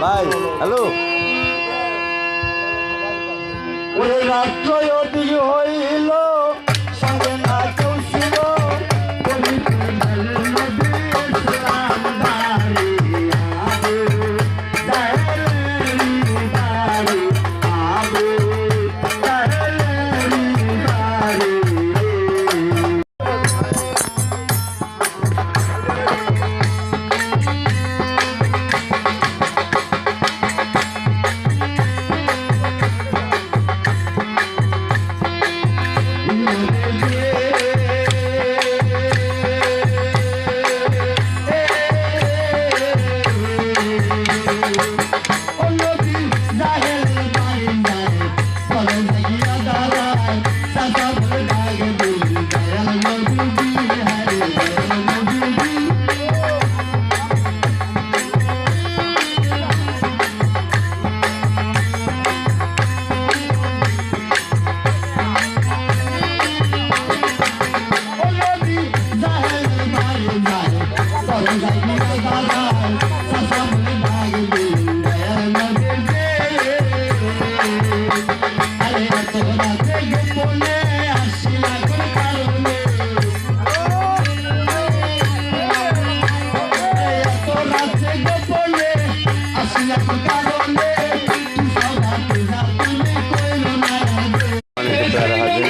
ভাই হ্যালো ওরে রাত্র অধিক হইল সঙ্গে না কেউ ছিল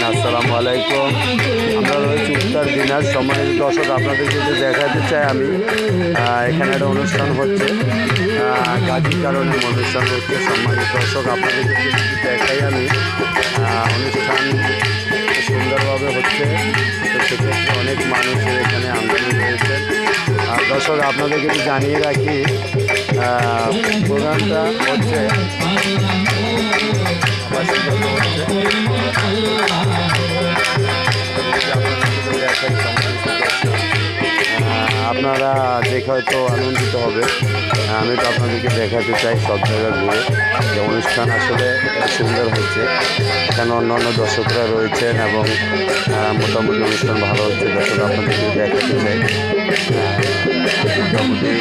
আসসালামু আলাইকুম। আমরা রয়েছি উত্তর দিনার। সম্মানিত দর্শক, আপনাদের যদি দেখাতে চাই আমি এখানে একটা অনুষ্ঠান হচ্ছে, গাজী কারণে অনুষ্ঠান হচ্ছে। সম্মানিত দর্শক, আপনাদেরকে যদি দেখাই আমি অনুষ্ঠান সুন্দরভাবে হচ্ছে, তো সেক্ষেত্রে অনেক মানুষের এখানে আমদানি রয়েছে। আর দর্শক, আপনাদেরকে যদি জানিয়ে রাখি প্রোগ্রামটা হচ্ছে আপনারা দেখে হয়তো আনন্দিত হবে। আমি তো আপনাদেরকে দেখাতে চাই সব জায়গা ঘুরে যে অনুষ্ঠান আসলে সুন্দর হচ্ছে। এখানে অন্যান্য দর্শকরা রয়েছেন এবং মোটামুটি অনুষ্ঠান ভালো হচ্ছে। দর্শক আপনাদেরকে দেখাতে চাই মোটামুটি